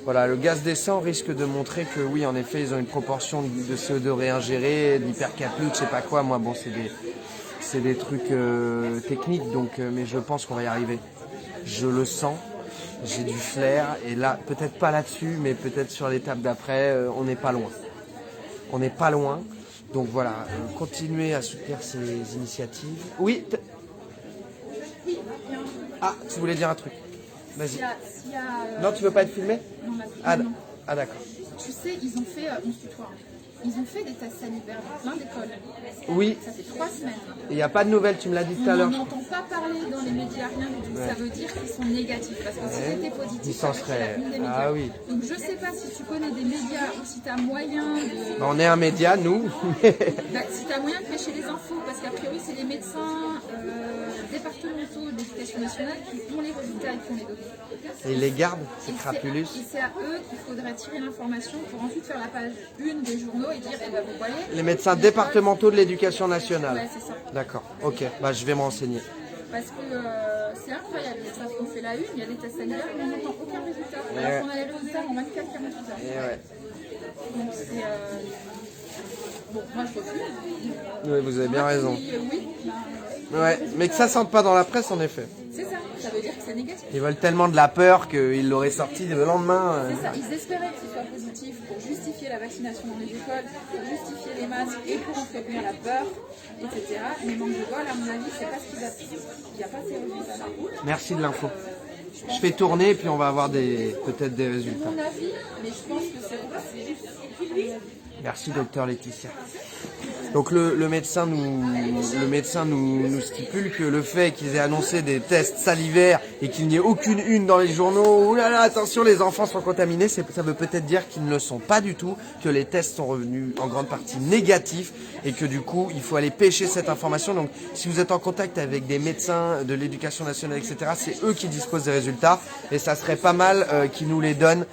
Voilà, le gaz d'essence risque de montrer que oui, en effet, ils ont une proportion de CO2 réingéré, d'hypercapnique, je sais pas quoi. Moi, bon, c'est des trucs techniques, donc, mais je pense qu'on va y arriver. Je le sens, j'ai du flair, et là, peut-être pas là-dessus, mais peut-être sur l'étape d'après, on n'est pas loin. On n'est pas loin, donc voilà, continuez à soutenir ces initiatives. Oui. Ah, tu voulais dire un truc. Vas-y. Non, tu veux pas être filmé? Non, ah d'accord. Tu sais, ils ont fait, on se tutoie. Ils ont fait des tests sanitaires dans plein d'écoles. Oui. Ça fait 3 semaines. Il n'y a pas de nouvelles, tu me l'as dit tout à l'heure. On n'entend pas parler dans les médias, rien du tout. Ça veut dire qu'ils sont négatifs. Parce que si c'était positif, ils s'en seraient. Ah oui. Donc je sais pas si tu connais des médias ou si tu as moyen de. On est un média, nous. Si tu as moyen de pêcher les infos, parce qu'a priori, c'est les médecins départementaux d'éducation nationale qui ont les résultats et qui ont les données. Et ils les gardent, c'est crapulus. Et c'est à eux qu'il faudrait tirer l'information pour ensuite faire la page 1 des journaux et dire, eh ben vous voyez. Les médecins départementaux de l'éducation nationale. Ouais, c'est ça. D'accord, ok, bah, je vais me renseigner. Parce que c'est incroyable, les tests qu'on fait la 1, il y a des tests sanitaires, mais on n'entend aucun résultat. Alors qu'on a les résultats en 24-48 heures. Donc c'est. Bon, moi je refuse. Oui, vous avez bien raison. Oui. Ouais, mais que ça sente pas dans la presse, en effet. C'est ça, ça veut dire que c'est négatif. Ils veulent tellement de la peur qu'ils l'auraient sorti le lendemain. C'est ça, ils espéraient que ce soit positif pour justifier la vaccination dans les écoles, pour justifier les masques et pour entretenir la peur, etc. Mais manque de bol, à mon avis, c'est pas ce qu'ils attendent. Il n'y a pas ces résultats-là. Merci de l'info. Je fais tourner et puis on va avoir peut-être des résultats. C'est mon avis, mais je pense que c'est juste. Merci docteur Laetitia. Donc le médecin nous stipule que le fait qu'ils aient annoncé des tests salivaires et qu'il n'y ait aucune une dans les journaux, oh là là, attention les enfants sont contaminés, ça veut peut-être dire qu'ils ne le sont pas du tout, que les tests sont revenus en grande partie négatifs et que du coup il faut aller pêcher cette information. Donc si vous êtes en contact avec des médecins de l'éducation nationale, etc., c'est eux qui disposent des résultats et ça serait pas mal qu'ils nous les donnent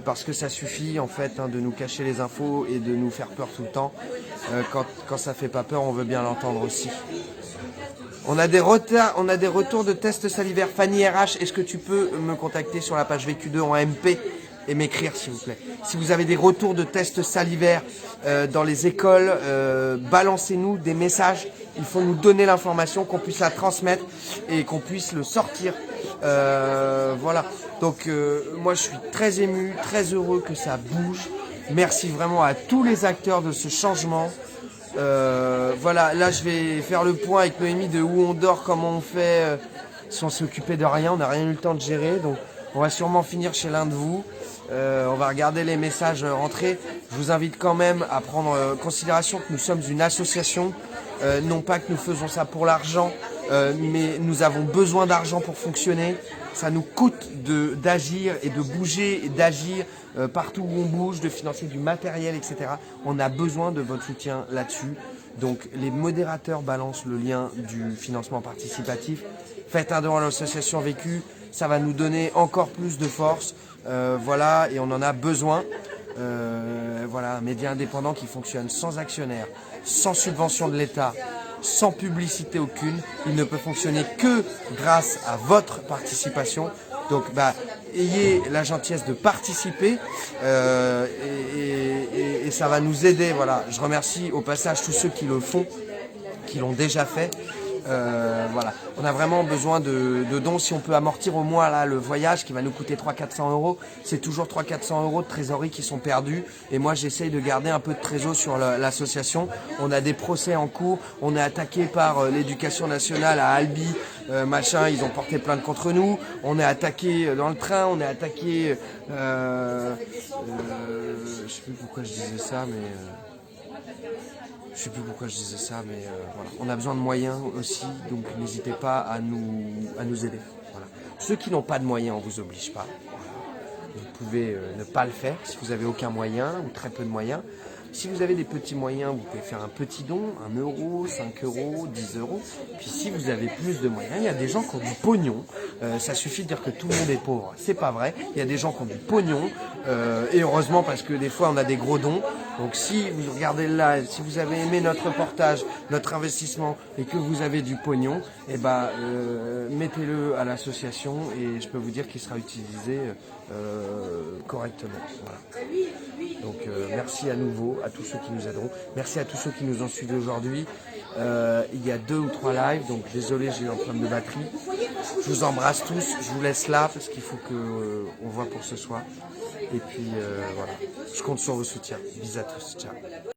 parce que ça suffit en fait de nous cacher les infos et de nous faire peur tout le temps. Quand ça fait pas peur, on veut bien l'entendre aussi. On a des retours de tests salivaires. Fanny RH, est-ce que tu peux me contacter sur la page VQ2 en MP et m'écrire s'il vous plaît? Si vous avez des retours de tests salivaires dans les écoles, balancez-nous des messages. Il faut nous donner l'information, qu'on puisse la transmettre et qu'on puisse le sortir. Voilà. Donc moi je suis très ému, très heureux que ça bouge. Merci vraiment à tous les acteurs de ce changement. Voilà, là je vais faire le point avec Noémie de où on dort, comment on fait, sans s'occuper de rien, on n'a rien eu le temps de gérer, donc on va sûrement finir chez l'un de vous. On va regarder les messages rentrés. Je vous invite quand même à prendre en considération que nous sommes une association, non pas que nous faisons ça pour l'argent, mais nous avons besoin d'argent pour fonctionner. Ça nous coûte d'agir et de bouger et d'agir partout où on bouge, de financer du matériel, etc. On a besoin de votre soutien là-dessus. Donc les modérateurs balancent le lien du financement participatif. Faites un don à l'association Vécu, ça va nous donner encore plus de force. Voilà, et on en a besoin. Voilà, un média indépendant qui fonctionne sans actionnaire, sans subvention de l'État, sans publicité aucune. Il ne peut fonctionner que grâce à votre participation. Donc, ayez la gentillesse de participer et ça va nous aider. Voilà, je remercie au passage tous ceux qui le font, qui l'ont déjà fait. Voilà, on a vraiment besoin de dons. Si on peut amortir au moins là le voyage qui va nous coûter 300-400 €, c'est toujours 300-400 € de trésorerie qui sont perdus. Et moi j'essaye de garder un peu de trésor sur l'association. On a des procès en cours, on est attaqué par l'éducation nationale à Albi, machin, ils ont porté plainte contre nous. On est attaqué dans le train, on est attaqué, je sais plus pourquoi je disais ça, mais... Je sais plus pourquoi je disais ça, mais voilà. On a besoin de moyens aussi, donc n'hésitez pas à nous aider. Voilà. Ceux qui n'ont pas de moyens, on ne vous oblige pas. Vous pouvez ne pas le faire si vous n'avez aucun moyen ou très peu de moyens. Si vous avez des petits moyens, vous pouvez faire un petit don, 1 €, 5 €, 10 €. Puis si vous avez plus de moyens, il y a des gens qui ont du pognon. Ça suffit de dire que tout le monde est pauvre. C'est pas vrai. Il y a des gens qui ont du pognon. Et heureusement, parce que des fois, on a des gros dons. Donc si vous regardez le live, si vous avez aimé notre reportage, notre investissement et que vous avez du pognon, eh ben, mettez-le à l'association et je peux vous dire qu'il sera utilisé correctement. Voilà. Donc merci à nouveau à tous ceux qui nous aideront. Merci à tous ceux qui nous ont suivis aujourd'hui. Il y a 2 ou 3 lives, donc désolé, j'ai eu un problème de batterie. Je vous embrasse tous, je vous laisse là parce qu'il faut qu'on voit pour ce soir. Et puis voilà, je compte sur vos soutiens. Bisous à tous, ciao.